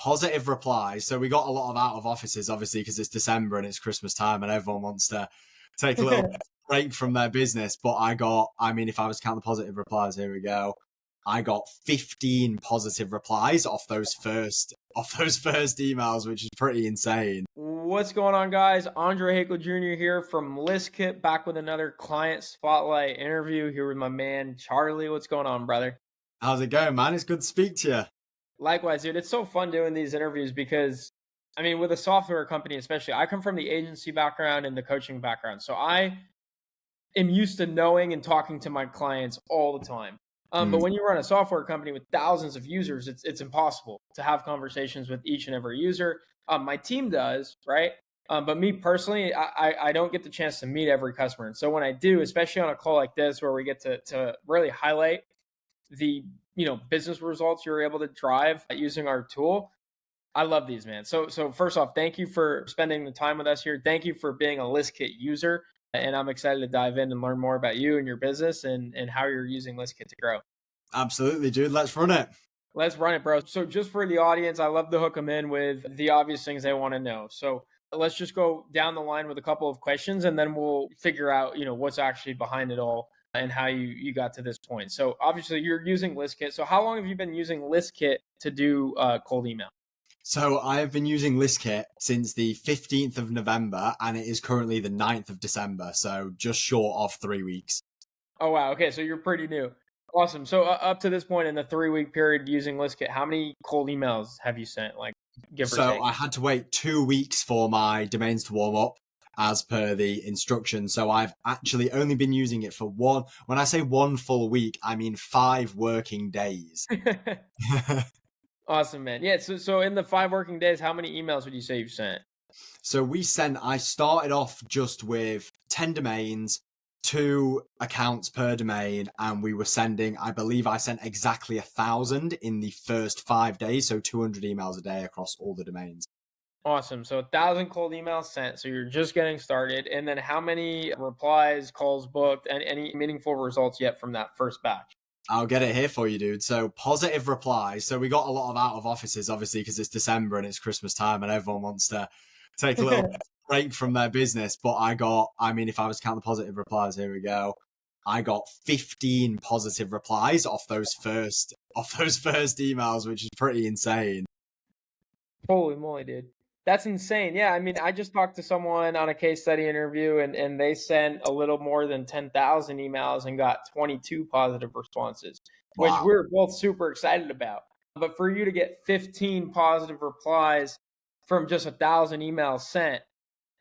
positive replies. So we got a lot of out of offices, obviously, because it's December and it's Christmas time and everyone wants to take a little break from their business. But if I was to count the positive replies, here we go. I got 15 positive replies off those first emails, which is pretty insane. What's going on, guys? Andre Hakel Jr. here from ListKit, back with another client spotlight interview here with my man Charlie. What's going on, brother? How's it going, man? It's good to speak to you. Likewise, dude. It's so fun doing these interviews because, with a software company especially, I come from the agency background and the coaching background. So I am used to knowing and talking to my clients all the time. But when you run a software company with thousands of users, it's impossible to have conversations with each and every user. My team does, right? But me personally, I don't get the chance to meet every customer. And so when I do, especially on a call like this, where we get to really highlight the business results you're able to drive using our tool, I love these, man. So first off, thank you for spending the time with us here. Thank you for being a ListKit user. And I'm excited to dive in and learn more about you and your business and how you're using ListKit to grow. Absolutely, dude. Let's run it. Let's run it, bro. So just for the audience, I love to hook them in with the obvious things they want to know. So let's just go down the line with a couple of questions, and then we'll figure out, what's actually behind it all and how you got to this point. So obviously you're using ListKit. So how long have you been using ListKit to do cold email? So I have been using ListKit since the 15th of November, and it is currently the 9th of December. So just short of 3 weeks. Oh, wow. Okay. So you're pretty new. Awesome. So up to this point in the 3-week period using ListKit, how many cold emails have you sent? So I had to wait 2 weeks for my domains to warm up as per the instructions. So I've actually only been using it for when I say 1 full week, I mean 5 working days. Awesome, man. Yeah. So in the 5 working days, how many emails would you say you've sent? So I started off just with 10 domains, 2 accounts per domain, and we were sending, I believe I sent exactly 1,000 in the first 5 days. So 200 emails a day across all the domains. Awesome. So 1,000 cold emails sent. So you're just getting started. And then how many replies, calls booked, and any meaningful results yet from that first batch? I'll get it here for you, dude. So positive replies. So we got a lot of out of offices, obviously, because it's December and it's Christmas time and everyone wants to take a little break from their business. But if I was to count the positive replies, here we go. I got 15 positive replies off those first emails, which is pretty insane. Holy moly, dude. That's insane. Yeah, I just talked to someone on a case study interview and they sent a little more than 10,000 emails and got 22 positive responses, which we're both super excited about. But for you to get 15 positive replies from just 1,000 emails sent,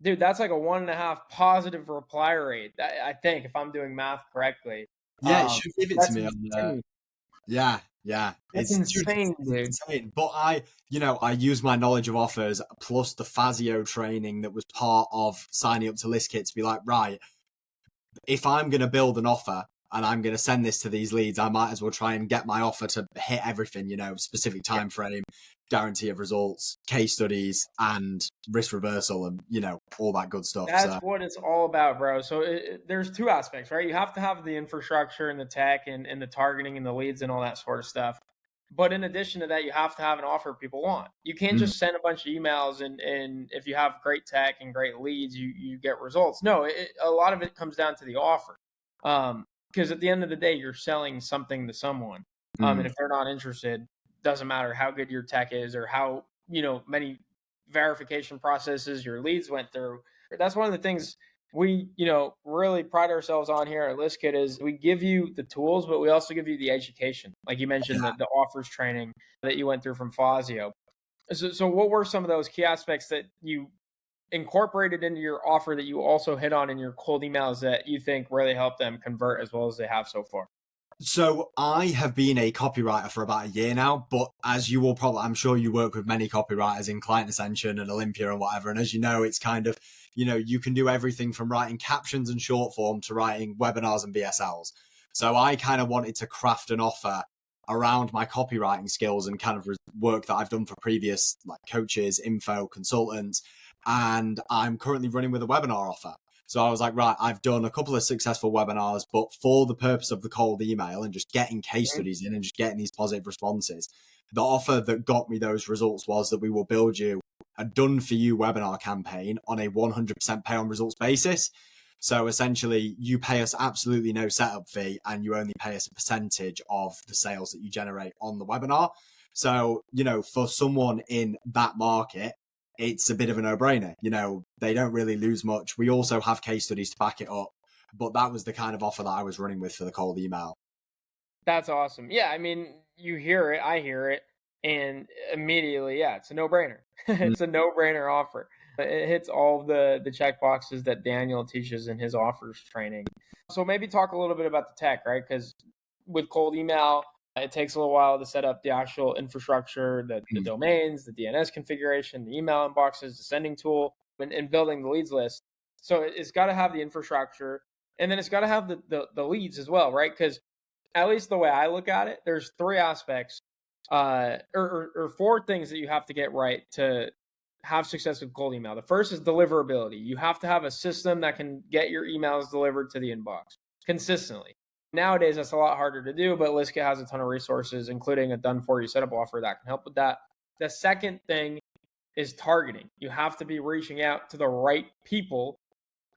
dude, that's like a 1.5 positive reply rate, I think, if I'm doing math correctly. Yeah, it should give it to me on the... Yeah. It's insane, dude. Insane. But I use my knowledge of offers plus the Fazio training that was part of signing up to ListKit to be like, right, if I'm going to build an offer and I'm going to send this to these leads, I might as well try and get my offer to hit everything, specific time frame, guarantee of results, case studies, and risk reversal, and all that good stuff. That's what it's all about, bro. So there's 2 aspects, right? You have to have the infrastructure and the tech and the targeting and the leads and all that sort of stuff. But in addition to that, you have to have an offer people want. You can't just send a bunch of emails and if you have great tech and great leads, you get results. No, a lot of it comes down to the offer. Because at the end of the day, you're selling something to someone. And if they're not interested, doesn't matter how good your tech is or how, many verification processes your leads went through. That's one of the things we, really pride ourselves on here at ListKit is we give you the tools, but we also give you the education. Like you mentioned, the offers training that you went through from Fazio. So what were some of those key aspects that you incorporated into your offer that you also hit on in your cold emails that you think really helped them convert as well as they have so far? So I have been a copywriter for about a year now, but as you will probably, I'm sure you work with many copywriters in Client Ascension and Olympia and whatever. And as you know, it's kind of, you can do everything from writing captions and short form to writing webinars and BSLs. So I kind of wanted to craft an offer around my copywriting skills and kind of work that I've done for previous coaches, info, consultants. And I'm currently running with a webinar offer. So I was like, right, I've done a couple of successful webinars, but for the purpose of the cold email and just getting case studies in and just getting these positive responses, the offer that got me those results was that we will build you a done for you webinar campaign on a 100% pay on results basis. So essentially you pay us absolutely no setup fee and you only pay us a percentage of the sales that you generate on the webinar. So, for someone in that market, it's a bit of a no-brainer. They don't really lose much. We also have case studies to back it up, but that was the kind of offer that I was running with for the cold email. That's awesome. Yeah, I mean, you hear it, I hear it, and immediately, yeah, it's a no-brainer. It's a no-brainer offer. It hits all the check boxes that Daniel teaches in his offers training. So maybe talk a little bit about the tech, right? Because with cold email, it takes a little while to set up the actual infrastructure, the domains, the DNS configuration, the email inboxes, the sending tool, and building the leads list. So it's got to have the infrastructure, and then it's got to have the leads as well, right? Because at least the way I look at it, there's three aspects, or four things that you have to get right to have success with cold email. The first is deliverability. You have to have a system that can get your emails delivered to the inbox consistently. Nowadays, that's a lot harder to do, but ListKit has a ton of resources, including a done-for-you setup offer that can help with that. The second thing is targeting. You have to be reaching out to the right people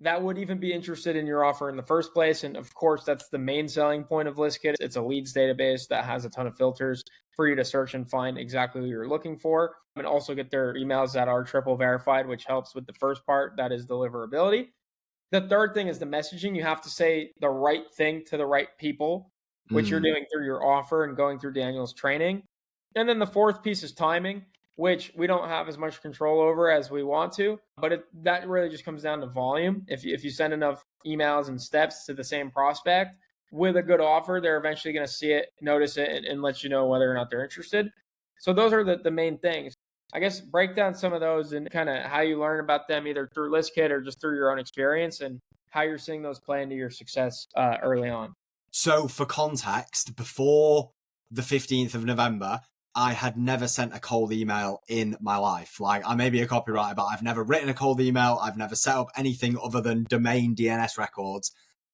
that would even be interested in your offer in the first place. And of course, that's the main selling point of ListKit. It's a leads database that has a ton of filters for you to search and find exactly who you're looking for, and also get their emails that are triple verified, which helps with the first part, that is deliverability. The third thing is the messaging. You have to say the right thing to the right people, which you're doing through your offer and going through Daniel's training. And then the fourth piece is timing, which we don't have as much control over as we want to, but that really just comes down to volume. If you send enough emails and steps to the same prospect with a good offer, they're eventually going to see it, notice it, and let you know whether or not they're interested. So those are the main things. I guess break down some of those and kind of how you learn about them, either through ListKit or just through your own experience, and how you're seeing those play into your success early on. So for context, before the 15th of November, I had never sent a cold email in my life. Like, I may be a copywriter, but I've never written a cold email. I've never set up anything other than domain DNS records.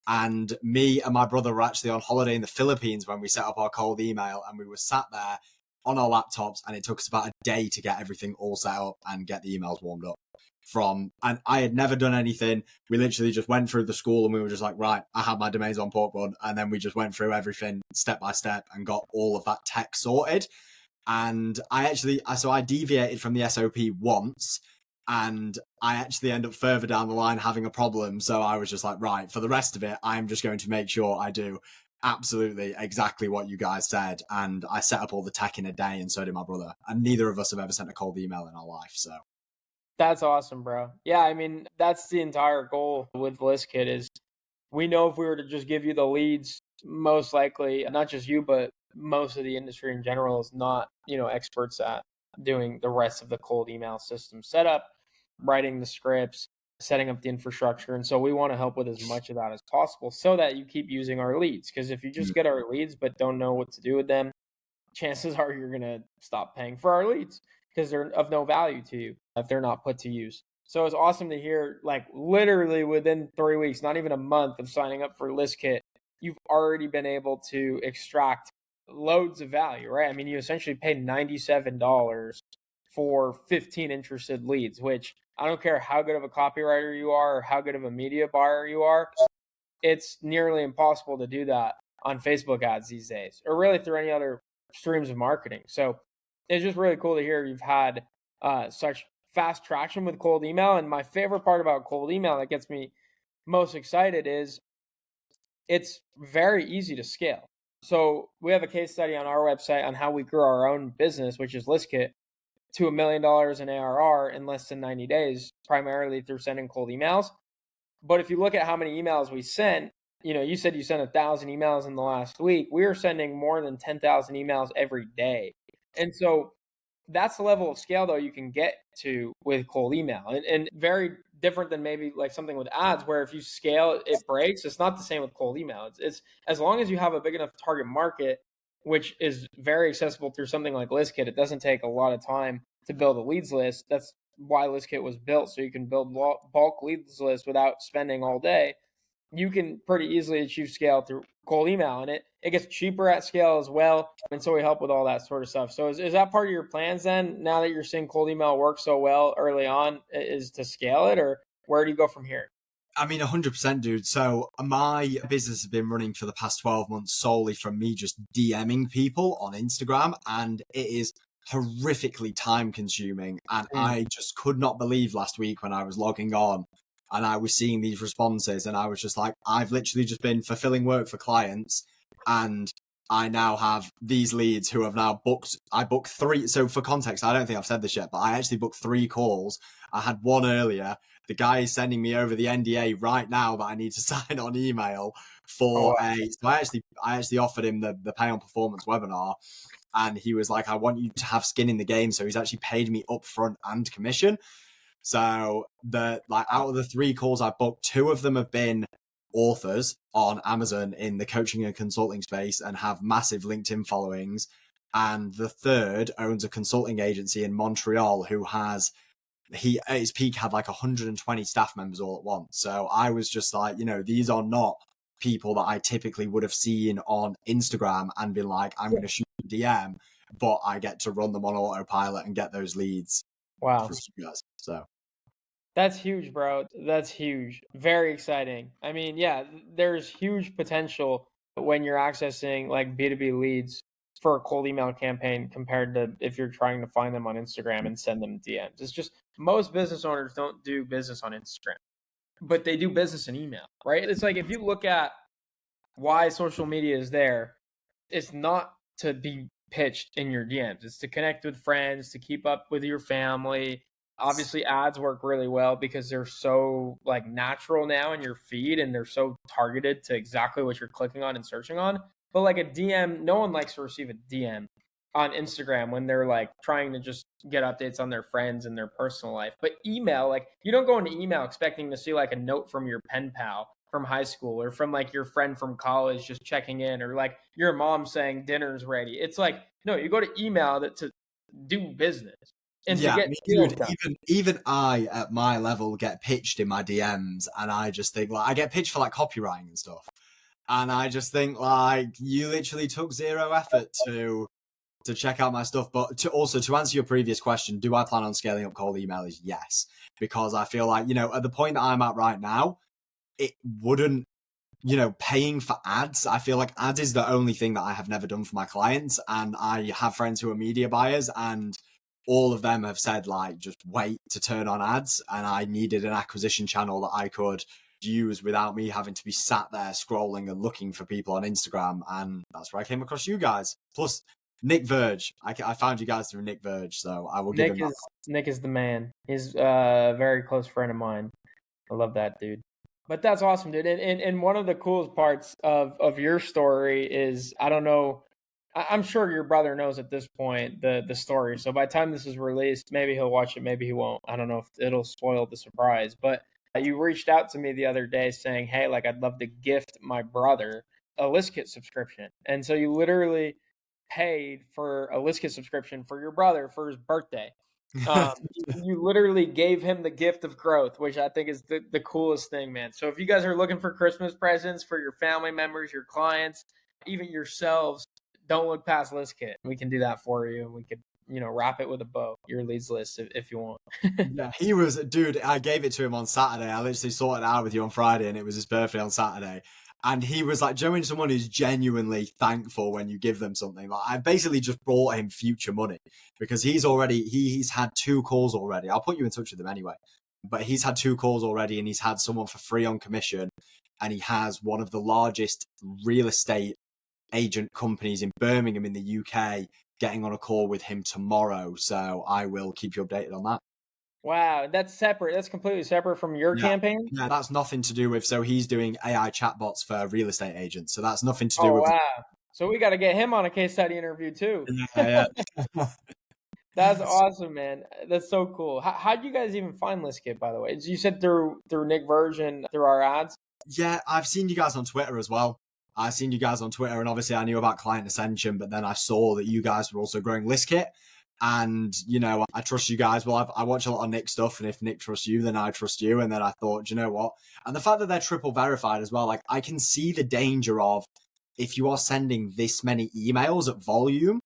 And me and my brother were actually on holiday in the Philippines when we set up our cold email, and we were sat there on our laptops, and it took us about a day to get everything all set up and get the emails warmed up. And I had never done anything. We literally just went through the school and we were just like, right, I have my domains on Porkbud. And then we just went through everything step by step and got all of that tech sorted. And I deviated from the SOP once, and I actually end up further down the line having a problem. So I was just like, right, for the rest of it, I'm just going to make sure I do absolutely exactly what you guys said. And I set up all the tech in a day, and so did my brother. And neither of us have ever sent a cold email in our life. So That's awesome, bro. Yeah, I mean, that's the entire goal with ListKit is we know if we were to just give you the leads, most likely, not just you, but most of the industry in general is not, experts at doing the rest of the cold email system setup, writing the scripts, setting up the infrastructure. And so we want to help with as much of that as possible so that you keep using our leads. Because if you just get our leads but don't know what to do with them, chances are you're going to stop paying for our leads because they're of no value to you if they're not put to use. So it's awesome to hear, like, literally within 3 weeks, not even a month of signing up for ListKit, you've already been able to extract loads of value, right? I mean, you essentially paid $97 for 15 interested leads, which I don't care how good of a copywriter you are or how good of a media buyer you are, it's nearly impossible to do that on Facebook ads these days, or really through any other streams of marketing. So it's just really cool to hear you've had such fast traction with cold email. And my favorite part about cold email that gets me most excited is it's very easy to scale. So we have a case study on our website on how we grew our own business, which is ListKit, to $1 million in ARR in less than 90 days, primarily through sending cold emails. But if you look at how many emails we sent, you said you sent 1,000 emails in the last week. We are sending more than 10,000 emails every day. And so that's the level of scale, though, you can get to with cold email, and very different than maybe like something with ads, where if you scale, it breaks. It's not the same with cold email. It's as long as you have a big enough target market, which is very accessible through something like ListKit. It doesn't take a lot of time to build a leads list. That's why ListKit was built, so you can build bulk leads lists without spending all day. You can pretty easily achieve scale through cold email, and it gets cheaper at scale as well. And so we help with all that sort of stuff. So is that part of your plans then, now that you're seeing cold email work so well early on, is to scale it, or where do you go from here? I mean, 100%, dude. So my business has been running for the past 12 months solely from me just DMing people on Instagram, and it is horrifically time consuming. And I just could not believe last week when I was logging on and I was seeing these responses, and I was just like, I've literally just been fulfilling work for clients, and I now have these leads who have now I booked 3. So for context, I don't think I've said this yet, but I actually booked 3 calls. I had one earlier. The guy is sending me over the NDA right now that I need to sign on email for so I actually offered him the pay on performance webinar, and he was like, I want you to have skin in the game. So he's actually paid me upfront and commission. So out of the 3 calls I booked, 2 of them have been authors on Amazon in the coaching and consulting space and have massive LinkedIn followings. And the third owns a consulting agency in Montreal who has, he at his peak had like 120 staff members all at once. So I was just like, these are not people that I typically would have seen on Instagram and been like, I'm going to shoot a DM, but I get to run them on autopilot and get those leads. Wow. You guys. So that's huge, bro. That's huge. Very exciting. I mean, yeah, there's huge potential when you're accessing like B2B leads for a cold email campaign compared to if you're trying to find them on Instagram and send them DMs. It's just most business owners don't do business on Instagram, but they do business in email, right? It's like if you look at why social media is there, it's not to be pitched in your DMs. It's to connect with friends, to keep up with your family. Obviously, ads work really well because they're so like natural now in your feed, and they're so targeted to exactly what you're clicking on and searching on. But like a DM, no one likes to receive a DM on Instagram when they're like trying to just get updates on their friends and their personal life. But email, like you don't go into email expecting to see like a note from your pen pal from high school or from like your friend from college just checking in, or like your mom saying dinner's ready. It's like, no, you go to email to do business and to get deals done. Even I at my level get pitched in my DMs, and I just think like I get pitched for like copywriting and stuff, and I just think like you literally took 0 effort to check out my stuff. But to answer your previous question, do I plan on scaling up cold email? Is yes, because I feel like at the point that I'm at right now, it wouldn't, paying for ads. I feel like ads is the only thing that I have never done for my clients. And I have friends who are media buyers, and all of them have said like, just wait to turn on ads. And I needed an acquisition channel that I could use without me having to be sat there scrolling and looking for people on Instagram. And that's where I came across you guys. Plus Nick Verge. I found you guys through Nick Verge. So I will give him that. Nick is the man. He's a very close friend of mine. I love that dude. But that's awesome, dude. And one of the coolest parts of your story is, I don't know, I'm sure your brother knows at this point the story. So by the time this is released, maybe he'll watch it, maybe he won't. I don't know if it'll spoil the surprise. But you reached out to me the other day saying, hey, like I'd love to gift my brother a ListKit subscription. And so you literally paid for a ListKit subscription for your brother for his birthday. You literally gave him the gift of growth, which I think is the coolest thing, man. So if you guys are looking for Christmas presents for your family members, your clients, even yourselves, don't look past ListKit. We can do that for you, and we could, wrap it with a bow, your leads list if you want. Yeah, he was, dude, I gave it to him on Saturday. I literally sorted it out with you on Friday, and it was his birthday on Saturday. And he was like, Joe, someone who's genuinely thankful when you give them something. Like, I basically just brought him future money because he's had 2 calls already. I'll put you in touch with him anyway. But he's had 2 calls already, and he's had someone for free on commission. And he has one of the largest real estate agent companies in Birmingham in the UK getting on a call with him tomorrow. So I will keep you updated on that. Wow, that's separate. That's completely separate from your campaign? Yeah, that's nothing to do with, so he's doing AI chatbots for real estate agents. So that's nothing to do with. Wow. So we got to get him on a case study interview too. Yeah. That's awesome, man. That's so cool. How'd you guys even find ListKit, by the way? You said through Nick Verge and through our ads? Yeah, I've seen you guys on Twitter as well. I've seen you guys on Twitter, and obviously I knew about Client Ascension, but then I saw that you guys were also growing ListKit. And, I trust you guys. Well, I watch a lot of Nick stuff, and if Nick trusts you, then I trust you. And then I thought, you know what? And the fact that they're triple verified as well, like, I can see the danger of, if you are sending this many emails at volume,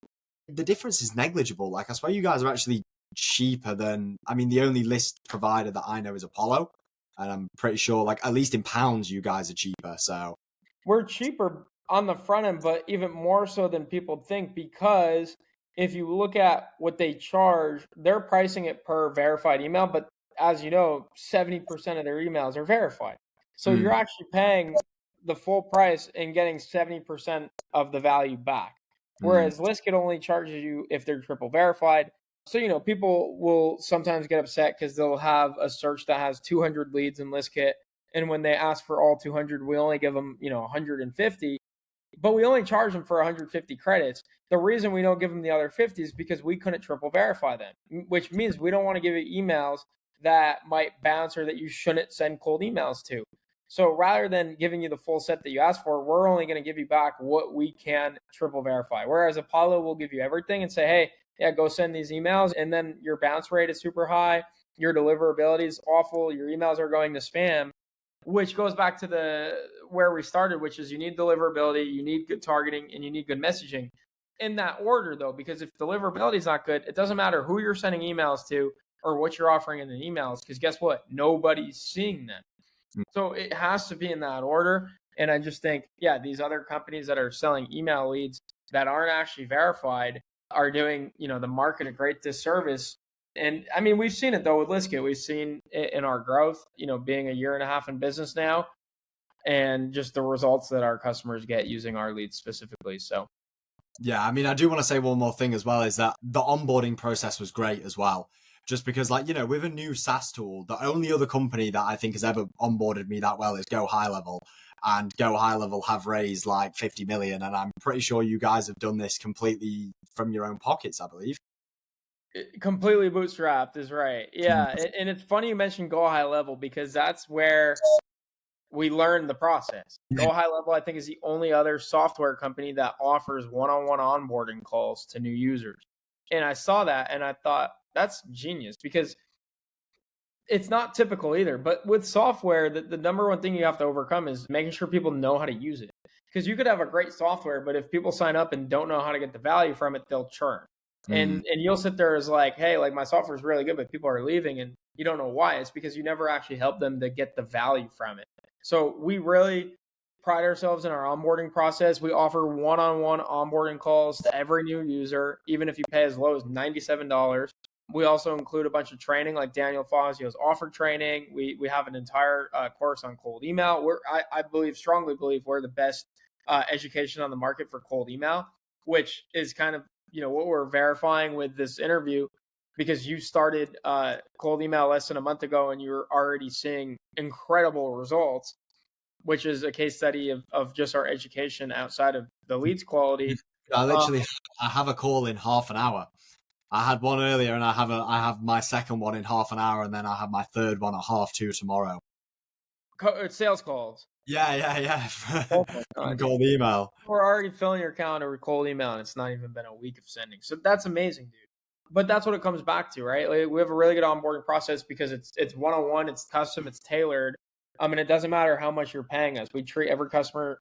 the difference is negligible. Like, I swear you guys are actually cheaper than, the only list provider that I know is Apollo. And I'm pretty sure, like, at least in pounds, you guys are cheaper. So we're cheaper on the front end, but even more so than people think, because if you look at what they charge, they're pricing it per verified email. But as you know, 70% of their emails are verified. So you're actually paying the full price and getting 70% of the value back. Whereas ListKit only charges you if they're triple verified. So, people will sometimes get upset because they'll have a search that has 200 leads in ListKit. And when they ask for all 200, we only give them, 150, but we only charge them for 150 credits. The reason we don't give them the other 50 is because we couldn't triple verify them, which means we don't want to give you emails that might bounce or that you shouldn't send cold emails to. So rather than giving you the full set that you asked for, we're only going to give you back what we can triple verify. Whereas Apollo will give you everything and say, hey, yeah, go send these emails. And then your bounce rate is super high. Your deliverability is awful. Your emails are going to spam, which goes back to where we started, which is you need deliverability, you need good targeting, and you need good messaging. In that order, though, because if deliverability is not good, it doesn't matter who you're sending emails to or what you're offering in the emails, because guess what? Nobody's seeing them. So it has to be in that order. And I just think, yeah, these other companies that are selling email leads that aren't actually verified are doing, the market a great disservice. And we've seen it though with ListKit. We've seen it in our growth, being a year and a half in business now, and just the results that our customers get using our leads specifically. So, yeah, I do want to say one more thing as well, is that the onboarding process was great as well. Just because, with a new SaaS tool, the only other company that I think has ever onboarded me that well is Go High Level. And Go High Level have raised like 50 million. And I'm pretty sure you guys have done this completely from your own pockets, I believe. Completely bootstrapped is right. Yeah. And it's funny you mentioned Go High Level, because that's where we learned the process. Go High Level, I think, is the only other software company that offers one-on-one onboarding calls to new users. And I saw that and I thought, that's genius, because it's not typical either. But with software, the number one thing you have to overcome is making sure people know how to use it. Because you could have a great software, but if people sign up and don't know how to get the value from it, they'll churn. And you'll sit there as like, hey, like my software is really good, but people are leaving and you don't know why. It's because you never actually help them to get the value from it. So we really pride ourselves in our onboarding process. We offer one-on-one onboarding calls to every new user, even if you pay as low as $97. We also include a bunch of training, like Daniel Fazio's offer training. We have an entire course on cold email. I strongly believe we're the best education on the market for cold email, which is kind of what we're verifying with this interview, because you started cold email less than a month ago and you're already seeing incredible results, which is a case study of just our education outside of the leads quality. I have a call in half an hour. I had one earlier, and I have my second one in half an hour, and then I have my third one at 2:30 tomorrow. Sales calls. Yeah. Oh my God. Cold email. We're already filling your calendar with cold email, and it's not even been a week of sending. So that's amazing, dude. But that's what it comes back to, right? Like, we have a really good onboarding process because it's one-on-one, it's custom, it's tailored. And it doesn't matter how much you're paying us. We treat every customer,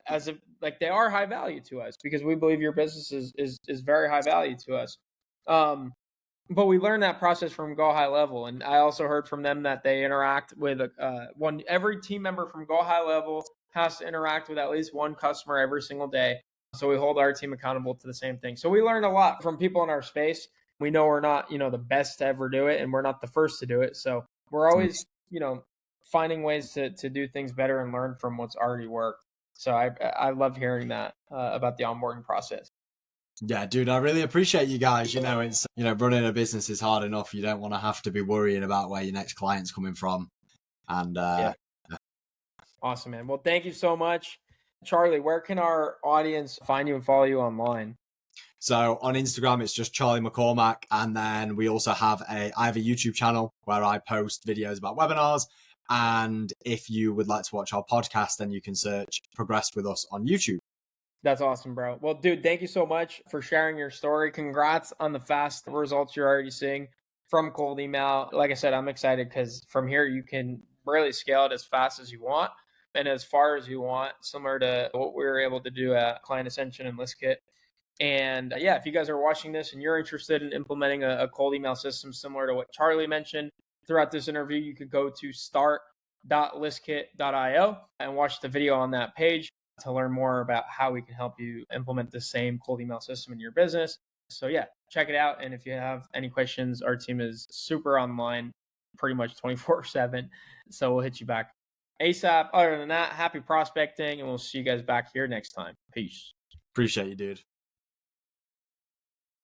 as if like they are high value to us, because we believe your business is very high value to us. But we learned that process from Go High Level, and I also heard from them that they interact with every team member from Go High Level has to interact with at least one customer every single day. So we hold our team accountable to the same thing. So we learned a lot from people in our space. We know we're not, the best to ever do it, and we're not the first to do it. So we're always, finding ways to do things better and learn from what's already worked. So I love hearing that about the onboarding process. Yeah, dude, I really appreciate you guys. It's running a business is hard enough. You don't want to have to be worrying about where your next client's coming from. And yeah. Awesome, man. Well, thank you so much. Charlie, where can our audience find you and follow you online? So on Instagram, it's just Charlie McCormack. And then we also I have a YouTube channel where I post videos about webinars. And if you would like to watch our podcast, then you can search Progress with Us on YouTube. That's awesome, bro. Well, dude, thank you so much for sharing your story. Congrats on the fast results you're already seeing from cold email. Like I said, I'm excited because from here you can really scale it as fast as you want and as far as you want, similar to what we were able to do at Client Ascension and ListKit. And yeah, if you guys are watching this and you're interested in implementing a cold email system similar to what Charlie mentioned throughout this interview, you could go to start.listkit.io and watch the video on that page to learn more about how we can help you implement the same cold email system in your business. So yeah, check it out. And if you have any questions, our team is super online pretty much 24/7. So we'll hit you back ASAP. Other than that, happy prospecting, and we'll see you guys back here next time. Peace. Appreciate you, dude.